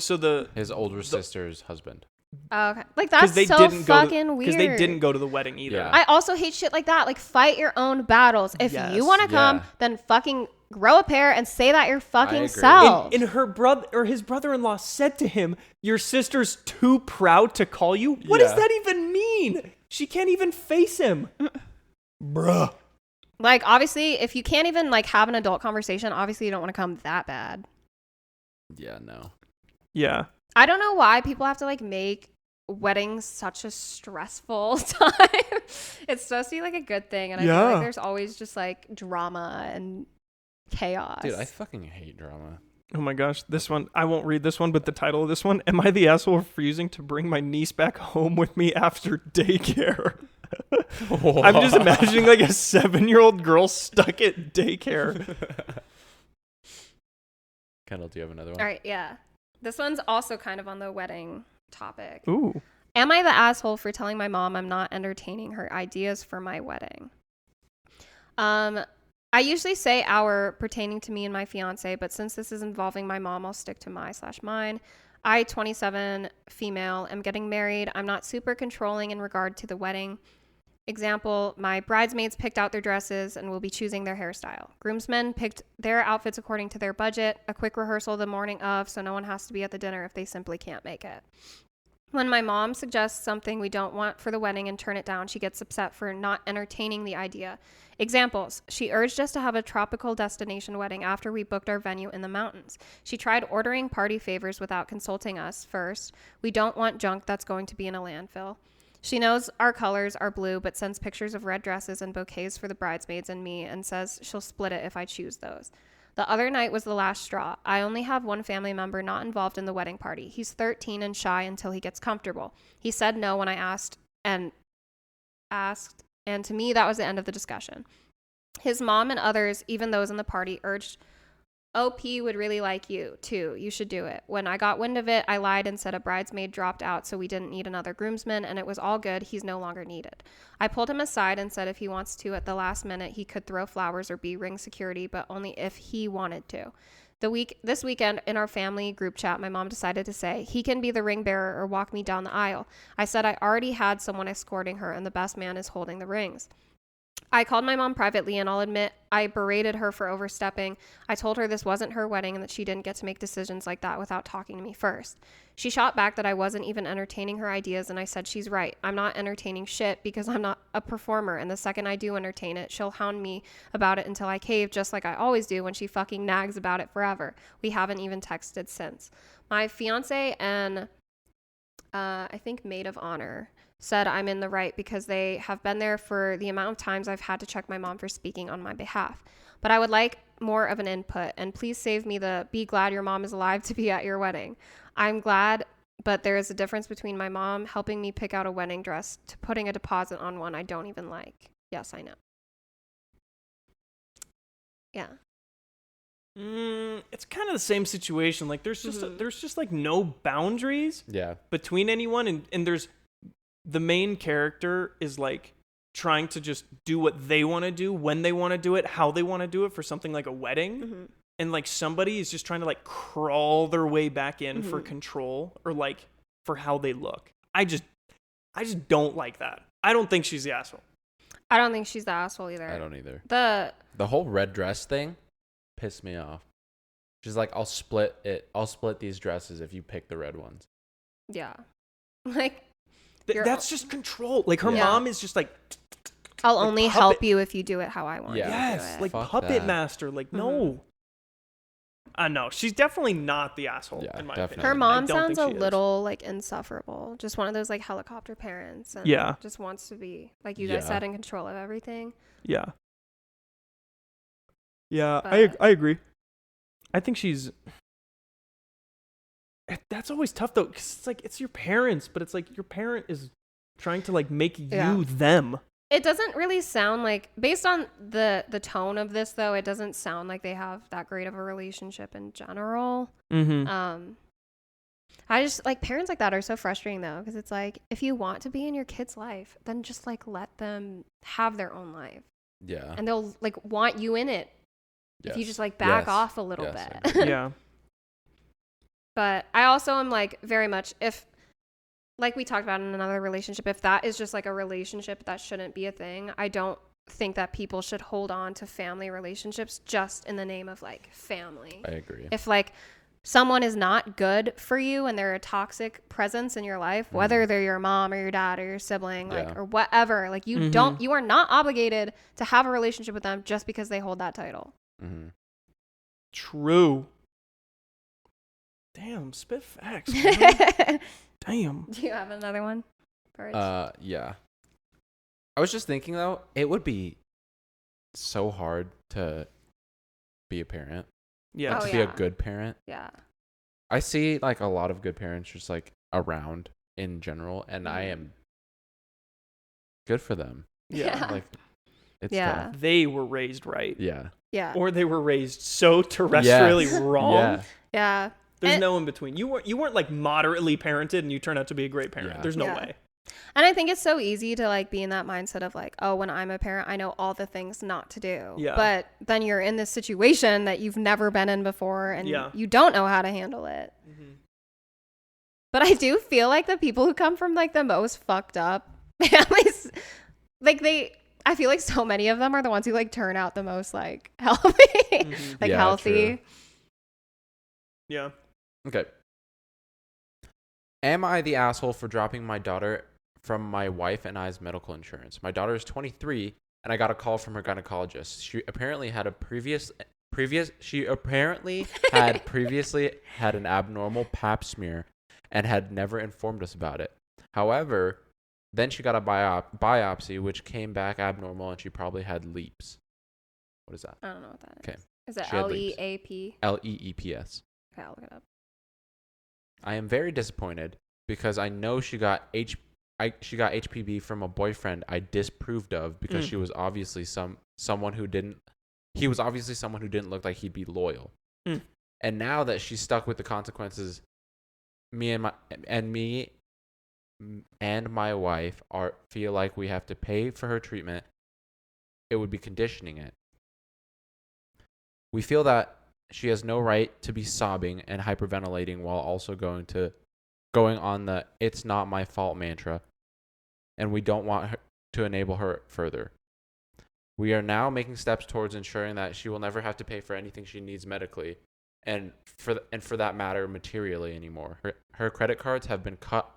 his older sister's husband. Oh, okay. Like that's so fucking weird. Because they didn't go to the wedding either. Yeah. I also hate shit like that. Like fight your own battles. If you want to come, then fucking grow a pair and say that your fucking self. And her brother or his brother-in-law said to him, "Your sister's too proud to call you." What does that even mean? She can't even face him. Bruh. Like obviously, if you can't even like have an adult conversation, obviously you don't want to come that bad. Yeah, no. Yeah. I don't know why people have to like make weddings such a stressful time. It's supposed to be like a good thing, and I feel like there's always just like drama and chaos. Dude, I fucking hate drama. Oh my gosh, this one, I won't read this one, but the title of this one, am I the asshole refusing to bring my niece back home with me after daycare? I'm just imagining like a 7-year-old girl stuck at daycare. Kendall, do you have another one? All right, yeah. This one's also kind of on the wedding topic. Ooh. Am I the asshole for telling my mom I'm not entertaining her ideas for my wedding? I usually say our pertaining to me and my fiance, but since this is involving my mom, I'll stick to my/mine. I, 27, female, am getting married. I'm not super controlling in regard to the wedding. Example, my bridesmaids picked out their dresses and will be choosing their hairstyle. Groomsmen picked their outfits according to their budget, a quick rehearsal the morning of, so no one has to be at the dinner if they simply can't make it. When my mom suggests something we don't want for the wedding and turn it down, she gets upset for not entertaining the idea. Examples, she urged us to have a tropical destination wedding after we booked our venue in the mountains. She tried ordering party favors without consulting us first. We don't want junk that's going to be in a landfill. She knows our colors are blue, but sends pictures of red dresses and bouquets for the bridesmaids and me and says she'll split it if I choose those. The other night was the last straw. I only have one family member not involved in the wedding party. He's 13 and shy until he gets comfortable. He said no when I asked, and to me that was the end of the discussion. His mom and others, even those in the party, urged, OP would really like you, too. You should do it. When I got wind of it, I lied and said a bridesmaid dropped out, so we didn't need another groomsman, and it was all good. He's no longer needed. I pulled him aside and said if he wants to, at the last minute, he could throw flowers or be ring security, but only if he wanted to. This weekend, in our family group chat, my mom decided to say, he can be the ring bearer or walk me down the aisle. I said I already had someone escorting her, and the best man is holding the rings. I called my mom privately, and I'll admit I berated her for overstepping. I told her this wasn't her wedding and that she didn't get to make decisions like that without talking to me first. She shot back that I wasn't even entertaining her ideas, and I said she's right. I'm not entertaining shit because I'm not a performer, and the second I do entertain it, she'll hound me about it until I cave, just like I always do when she fucking nags about it forever. We haven't even texted since. My fiance and I think maid of honor said I'm in the right because they have been there for the amount of times I've had to check my mom for speaking on my behalf. But I would like more of an input, and please save me the be glad your mom is alive to be at your wedding. I'm glad, but there is a difference between my mom helping me pick out a wedding dress to putting a deposit on one I don't even like. Yes, I know. Yeah. It's kind of the same situation. Like there's just like no boundaries between anyone, and there's the main character is like trying to just do what they want to do when they want to do it, how they want to do it for something like a wedding. And like somebody is just trying to like crawl their way back in for control or like for how they look. I just don't like that. I don't think she's the asshole. I don't think she's the asshole either. I don't either. The whole red dress thing pissed me off. She's like, I'll split these dresses if you pick the red ones. Yeah. Like that's just control. Like her mom is just like, I'll only help you if you do it how I want you to do it. Like fuck puppet master. Like no. No, she's definitely not the asshole in my opinion. Her mom sounds a little like insufferable. Just one of those like helicopter parents. And just wants to be, like you guys said, in control of everything. Yeah. Yeah, I agree. I think she's... That's always tough though, because it's like, it's your parents, but it's like your parent is trying to like make you them. It doesn't really sound like, based on the tone of this though, it doesn't sound like they have that great of a relationship in general. I just like, parents like that are so frustrating though, because it's like, if you want to be in your kid's life, then just like let them have their own life. Yeah. And they'll like want you in it. If you just like back off a little bit. Yeah. But I also am like very much, if like we talked about in another relationship, if that is just like a relationship that shouldn't be a thing, I don't think that people should hold on to family relationships just in the name of like family. I agree. If like someone is not good for you and they're a toxic presence in your life, whether they're your mom or your dad or your sibling, like or whatever, like you you are not obligated to have a relationship with them just because they hold that title. True. Damn, spit facts. Damn. Do you have another one? Yeah. I was just thinking though, it would be so hard to be a parent. Yeah. To be a good parent. Yeah. I see like a lot of good parents just like around in general, and I am good for them. Yeah. Like it's tough. They were raised right. Yeah. Yeah. Or they were raised so terrestrially wrong. Yeah. Yeah. There's no in between. You weren't like moderately parented and you turned out to be a great parent. Yeah. There's no way. And I think it's so easy to like be in that mindset of like, oh, when I'm a parent, I know all the things not to do. Yeah. But then you're in this situation that you've never been in before and you don't know how to handle it. But I do feel like the people who come from like the most fucked up families, like I feel like so many of them are the ones who like turn out the most like healthy, healthy. True. Yeah. Okay. Am I the asshole for dropping my daughter from my wife and I's medical insurance? My daughter is 23 and I got a call from her gynecologist. She apparently had previously had an abnormal pap smear and had never informed us about it. However, then she got a biopsy which came back abnormal and she probably had leaps. What is that? I don't know what that is. Okay. Is it LEAP? LEEPS. Okay, I'll look it up. I am very disappointed because I know she got HPV from a boyfriend I disapproved of because she was obviously someone who didn't look like he'd be loyal. And now that she's stuck with the consequences, me and my wife feel like we have to pay for her treatment. It would be conditioning it. We feel that she has no right to be sobbing and hyperventilating while also going on the "it's not my fault" mantra, and we don't want her to enable her further. We are now making steps towards ensuring that she will never have to pay for anything she needs medically, and for that matter, materially anymore. Her credit cards have been cut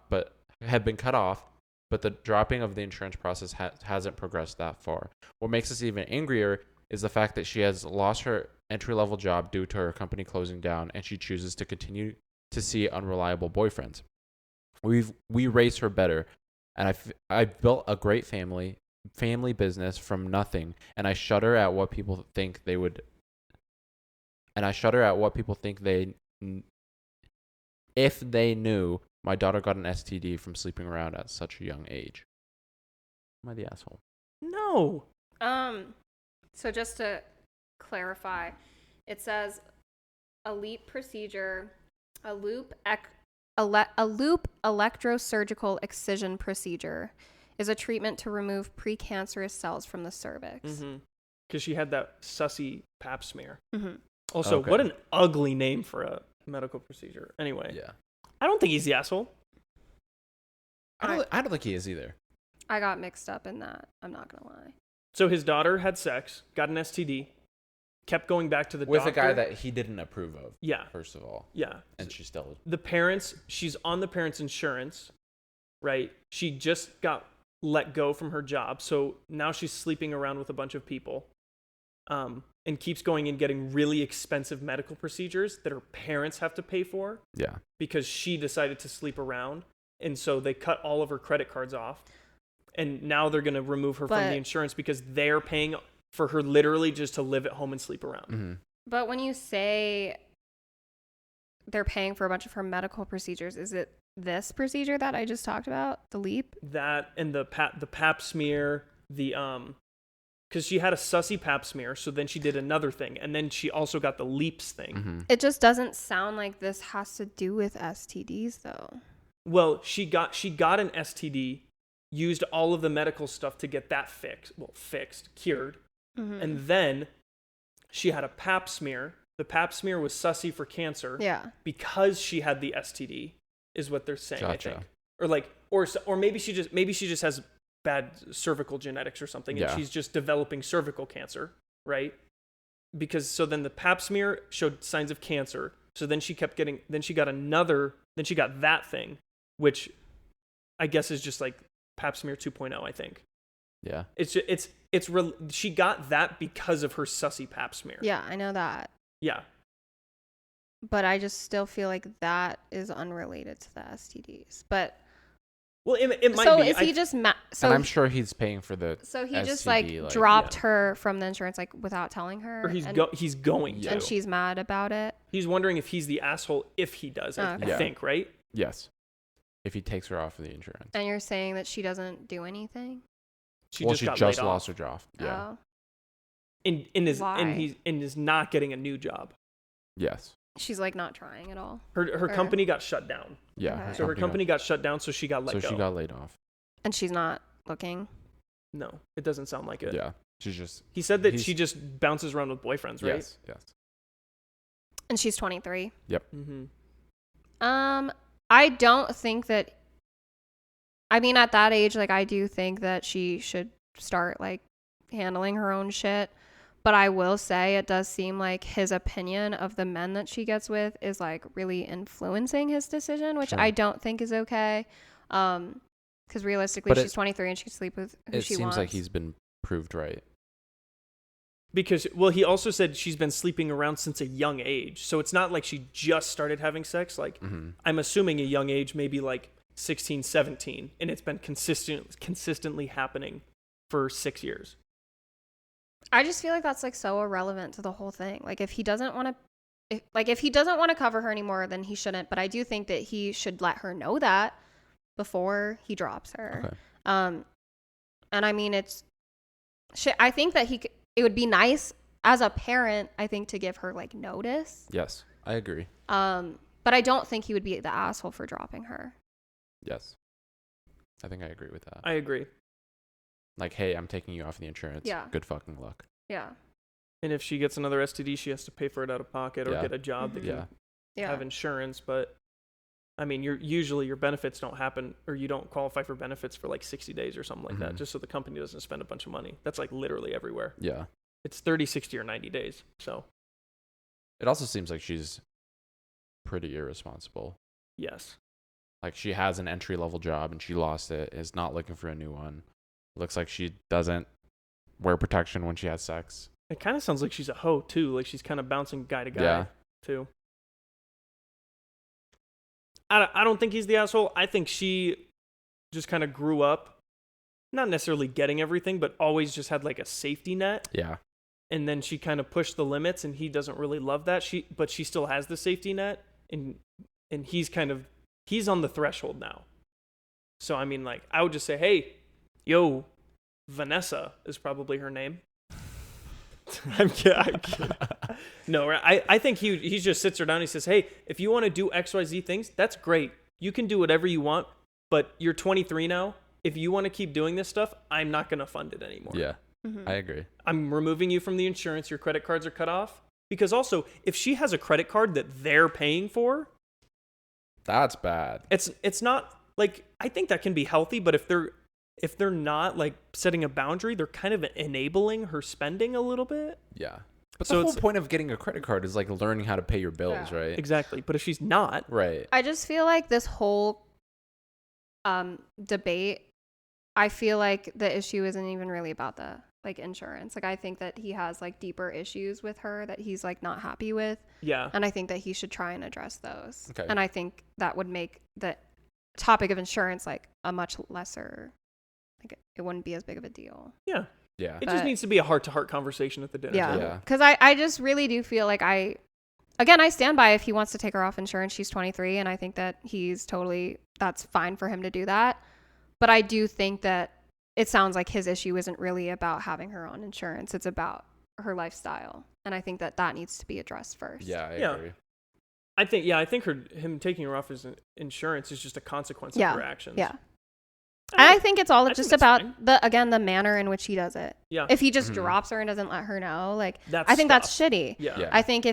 off, but the dropping of the insurance process hasn't progressed that far. What makes us even angrier is the fact that she has lost her entry-level job due to her company closing down, and she chooses to continue to see unreliable boyfriends. We raised her better, and I've built a great family business from nothing, and I shudder at what people think they would. And I shudder at what people think if they knew my daughter got an STD from sleeping around at such a young age. Am I the asshole? No. So just to clarify, it says a LEEP procedure, a loop electrosurgical excision procedure is a treatment to remove precancerous cells from the cervix. Because she had that sussy pap smear. Mm-hmm. Also, what an ugly name for a medical procedure. Anyway. Yeah. I don't think he's the asshole. I don't think he is either. I got mixed up in that. I'm not going to lie. So his daughter had sex, got an STD, kept going back to the with doctor. a guy that he didn't approve of. Yeah. First of all. Yeah. And she still. She's on the parents' insurance, right? She just got let go from her job. So now she's sleeping around with a bunch of people. And keeps going and getting really expensive medical procedures that her parents have to pay for. Yeah. Because she decided to sleep around. And so they cut all of her credit cards off. And now they're going to remove her from the insurance because they're paying for her literally just to live at home and sleep around. Mm-hmm. But when you say they're paying for a bunch of her medical procedures, is it this procedure that I just talked about? The LEEP? That and the pap smear, because she had a sussy pap smear, so then she did another thing, and then she also got the LEEPs thing. Mm-hmm. It just doesn't sound like this has to do with STDs, though. Well, she got an STD, used all of the medical stuff to get that cured, and then she had a pap smear. The pap smear was sussy for cancer. Yeah. Because she had the STD, is what they're saying. Gotcha. I think, or maybe she just has bad cervical genetics or something, and she's just developing cervical cancer, right? Because so then the pap smear showed signs of cancer. So then she got that thing, which I guess is just like pap smear 2.0, I think. Yeah. She got that because of her sussy pap smear. Yeah, I know that. Yeah. But I just still feel like that is unrelated to the STDs. But well, it might so be. Is he just and I'm sure he's paying for the so he STD, just like dropped her from the insurance like without telling her, or he's going to, and she's mad about it. He's wondering if he's the asshole if he does. I think, right? Yes. If he takes her off of the insurance. And you're saying that she doesn't do anything? She just just lost her job. Yeah. Oh. And is not getting a new job. Yes. She's like not trying at all. Her company got shut down. Yeah. Okay. So her company got shut down, so she got let go. So she got laid off. And she's not looking. No, it doesn't sound like it. Yeah. She's just. He said that she just bounces around with boyfriends, right? Yes. Yes. And she's 23. Yep. Mm-hmm. I don't think that. I mean, at that age, like I do think that she should start like handling her own shit. But I will say it does seem like his opinion of the men that she gets with is like really influencing his decision, which I don't think is okay. Because realistically, she's 23 and she can sleep with who she wants. It seems like he's been proved right. Because, well, he also said she's been sleeping around since a young age. So it's not like she just started having sex. Like, I'm assuming a young age, maybe like 16, 17. And it's been consistently happening for 6 years. I just feel like that's like so irrelevant to the whole thing. Like if he doesn't want to cover her anymore, then he shouldn't. But I do think that he should let her know that before he drops her. Okay. And I mean, I think that it would be nice as a parent, I think, to give her like notice. Yes, I agree. But I don't think he would be the asshole for dropping her. Yes. I think I agree with that. I agree. Like, hey, I'm taking you off the insurance. Yeah. Good fucking luck. Yeah. And if she gets another STD, she has to pay for it out of pocket or Yeah. get a job that can have insurance. But I mean, usually your benefits don't happen, or you don't qualify for benefits for like 60 days or something like that, just so the company doesn't spend a bunch of money. That's like literally everywhere. Yeah. It's 30, 60, or 90 days. So it also seems like she's pretty irresponsible. Yes. Like, she has an entry-level job and she lost it, is not looking for a new one. Looks like she doesn't wear protection when she has sex. It kind of sounds like she's a hoe, too. Like, she's kind of bouncing guy to guy, too. I don't think he's the asshole. I think she just kind of grew up, not necessarily getting everything, but always just had, like, a safety net. Yeah. And then she kind of pushed the limits, and he doesn't really love that. But she still has the safety net, and he's on the threshold now. So, I mean, like, I would just say, hey, yo, Vanessa is probably her name. I'm kidding. No, I think he just sits her down and he says, hey, if you want to do XYZ things, that's great. You can do whatever you want, but you're 23 now. If you want to keep doing this stuff, I'm not going to fund it anymore. Yeah, I agree. I'm removing you from the insurance. Your credit cards are cut off. Because also, if she has a credit card that they're paying for, that's bad. It's not, like, I think that can be healthy, but if they're not, like, setting a boundary, they're kind of enabling her spending a little bit. Yeah. But so the whole point of getting a credit card is, like, learning how to pay your bills, right? Exactly. But if she's not. Right. I just feel like this whole debate, I feel like the issue isn't even really about the, like, insurance. Like, I think that he has, like, deeper issues with her that he's, like, not happy with. Yeah. And I think that he should try and address those. Okay. And I think that would make the topic of insurance, like, a much lesser, like, it wouldn't be as big of a deal. Yeah. Yeah. It just needs to be a heart-to-heart conversation at the dinner table. Yeah. Because I just really do feel like I stand by if he wants to take her off insurance. She's 23, and I think that that's fine for him to do that. But I do think that it sounds like his issue isn't really about having her on insurance. It's about her lifestyle. And I think that needs to be addressed first. Yeah, I agree. I think him taking her off his insurance is just a consequence of her actions. Yeah. And I think it's all just about the manner in which he does it. Yeah. If he just drops her and doesn't let her know, like, that's I think that's shitty. Yeah. I think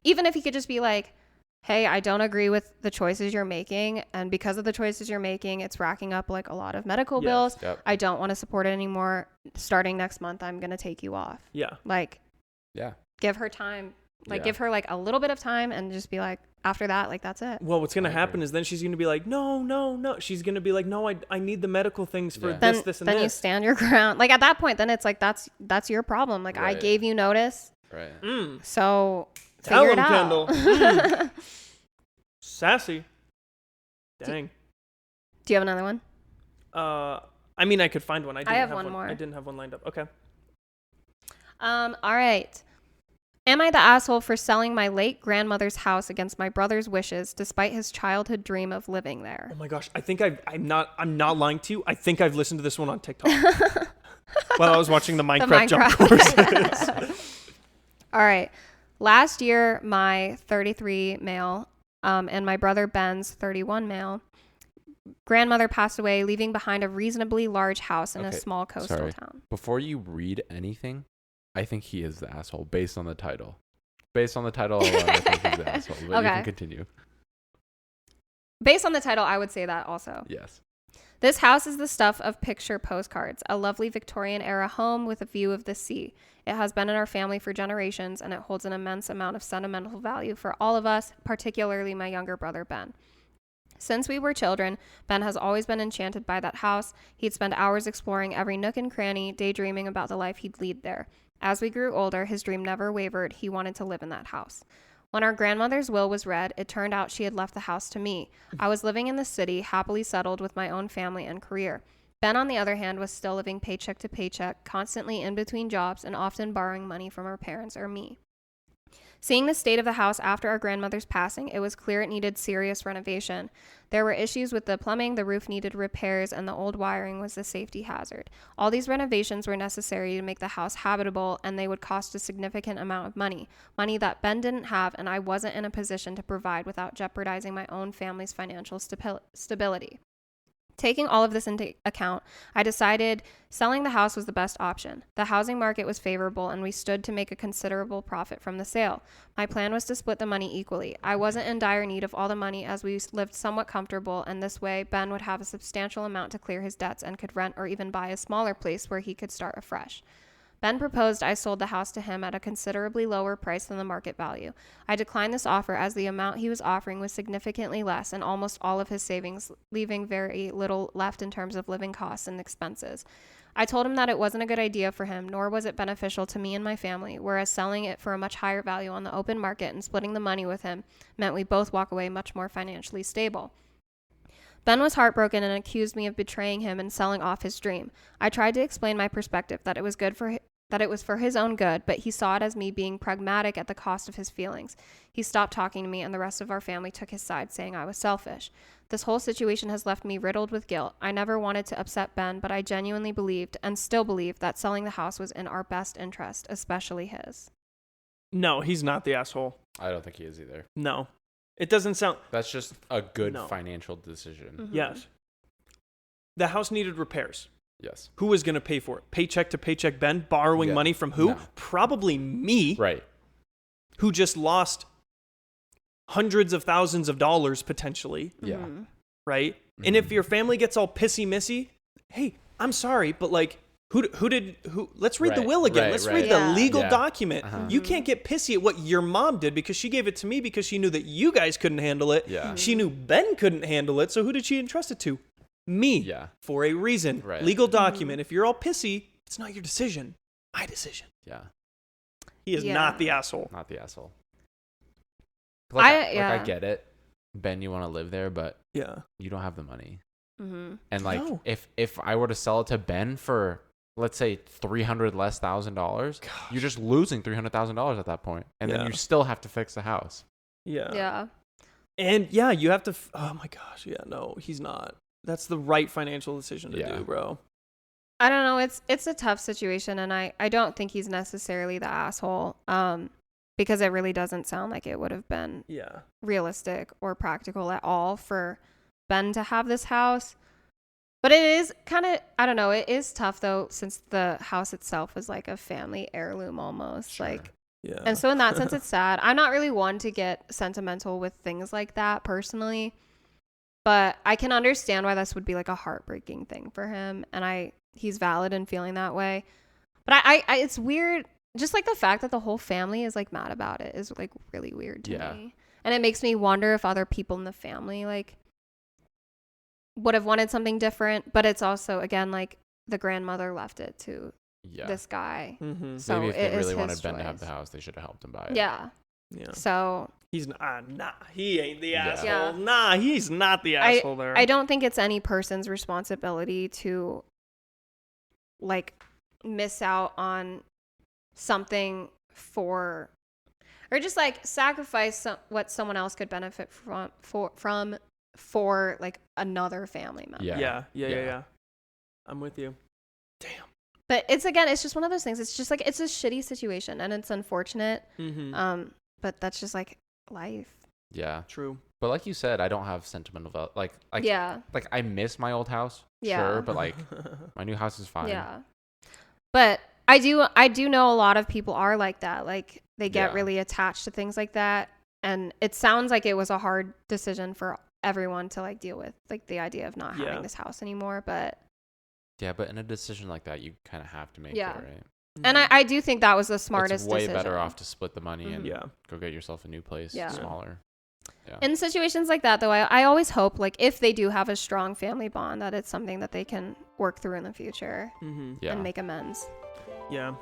even if he could just be like, hey, I don't agree with the choices you're making, and because of the choices you're making, it's racking up, like, a lot of medical bills. Yep. I don't want to support it anymore. Starting next month, I'm going to take you off. Yeah. Like, give her time. Like, give her, like, a little bit of time and just be like, after that, like, that's it. Well, what's going to happen is then she's going to be like, no. She's going to be like, no, I need the medical things for this, and this. Then you stand your ground. Like, at that point, then it's like, that's your problem. Like, I gave you notice. Right. So tell figure it him, out. Kendall. Sassy. Dang. Do you have another one? I mean, I could find one. I have one more. I didn't have one lined up. Okay. All right. Am I the asshole for selling my late grandmother's house against my brother's wishes, despite his childhood dream of living there? Oh my gosh, I think I'm not lying to you. I think I've listened to this one on TikTok while I was watching the Minecraft jump courses. All right. Last year, my 33 male and my brother Ben's 31 male grandmother passed away, leaving behind a reasonably large house in a small coastal town. Before you read anything, I think he is the asshole based on the title. Based on the title alone, I think he's the asshole. But you can continue. Based on the title, I would say that also. Yes. This house is the stuff of picture postcards, a lovely Victorian-era home with a view of the sea. It has been in our family for generations, and it holds an immense amount of sentimental value for all of us, particularly my younger brother, Ben. Since we were children, Ben has always been enchanted by that house. He'd spend hours exploring every nook and cranny, daydreaming about the life he'd lead there. As we grew older, his dream never wavered. He wanted to live in that house. When our grandmother's will was read, it turned out she had left the house to me. I was living in the city, happily settled with my own family and career. Ben, on the other hand, was still living paycheck to paycheck, constantly in between jobs and often borrowing money from our parents or me. Seeing the state of the house after our grandmother's passing, it was clear it needed serious renovation. There were issues with the plumbing, the roof needed repairs, and the old wiring was a safety hazard. All these renovations were necessary to make the house habitable, and they would cost a significant amount of money that Ben didn't have and I wasn't in a position to provide without jeopardizing my own family's financial stability. Taking all of this into account, I decided selling the house was the best option. The housing market was favorable and we stood to make a considerable profit from the sale. My plan was to split the money equally. I wasn't in dire need of all the money as we lived somewhat comfortable, and this way Ben would have a substantial amount to clear his debts and could rent or even buy a smaller place where he could start afresh. Ben proposed I sold the house to him at a considerably lower price than the market value. I declined this offer as the amount he was offering was significantly less and almost all of his savings, leaving very little left in terms of living costs and expenses. I told him that it wasn't a good idea for him, nor was it beneficial to me and my family, whereas selling it for a much higher value on the open market and splitting the money with him meant we both walk away much more financially stable. Ben was heartbroken and accused me of betraying him and selling off his dream. I tried to explain my perspective that it was for his own good, but he saw it as me being pragmatic at the cost of his feelings. He stopped talking to me and the rest of our family took his side, saying I was selfish. This whole situation has left me riddled with guilt. I never wanted to upset Ben, but I genuinely believed and still believe that selling the house was in our best interest, especially his. No, he's not the asshole. I don't think he is either. No. It doesn't sound... That's just a good financial decision. Mm-hmm. Yes. The house needed repairs. Yes. Who was going to pay for it? Paycheck to paycheck Ben? Borrowing money from who? No. Probably me. Right. Who just lost hundreds of thousands of dollars potentially. Yeah. Mm-hmm. Right? Mm-hmm. And if your family gets all pissy-missy, hey, I'm sorry, but like, who let's read the will again. Let's read the legal document. Uh-huh. You can't get pissy at what your mom did because she gave it to me because she knew that you guys couldn't handle it. Yeah. She knew Ben couldn't handle it. So who did she entrust it to? Me. Yeah. For a reason. Right. Legal document. If you're all pissy, it's not your decision. My decision. Yeah. He is not the asshole. Not the asshole. I get it. Ben, you want to live there, but you don't have the money. Mm-hmm. And like, if I were to sell it to Ben for, let's say, $300,000 less, you're just losing $300,000 at that point, and then you still have to fix the house. Yeah. Yeah. And you have to. Oh my gosh. Yeah. No, he's not. That's the right financial decision to do, bro. I don't know. It's a tough situation, and I don't think he's necessarily the asshole. Because it really doesn't sound like it would have been realistic or practical at all for Ben to have this house. But it is kind of, I don't know, it is tough though, since the house itself is like a family heirloom almost. Sure. Like, and so in that sense, it's sad. I'm not really one to get sentimental with things like that personally, but I can understand why this would be like a heartbreaking thing for him. And he's valid in feeling that way. But I it's weird. Just like the fact that the whole family is like mad about it is like really weird to me. And it makes me wonder if other people in the family like would have wanted something different. But it's also, again, like the grandmother left it to this guy. Mm-hmm. So maybe if they really wanted choice. Ben to have the house, they should have helped him buy it. Yeah. So he's he ain't the asshole. Yeah. Nah, he's not the asshole there. I don't think it's any person's responsibility to like miss out on something or just like sacrifice what someone else could benefit from for like another family member. Yeah. I'm with you. Damn. But it's just one of those things. It's just like, it's a shitty situation and it's unfortunate. Mm-hmm. But that's just like life. Yeah. True. But like you said, I don't have sentimental like I miss my old house. Yeah. Sure, but like my new house is fine. Yeah. But I do know a lot of people are like that. Like they get really attached to things like that. And it sounds like it was a hard decision for everyone to like deal with, like the idea of not having this house anymore. But but in a decision like that, you kind of have to make it, right? And I do think that was the smartest decision. It's way better off to split the money and go get yourself a new place, smaller. Yeah. In situations like that, though, I always hope, like, if they do have a strong family bond, that it's something that they can work through in the future and make amends. Yeah.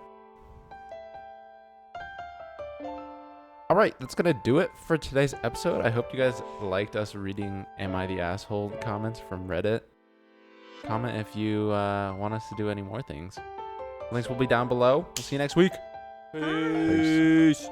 All right, that's going to do it for today's episode. I hope you guys liked us reading Am I the Asshole comments from Reddit. Comment if you want us to do any more things. Links will be down below. We'll see you next week. Peace.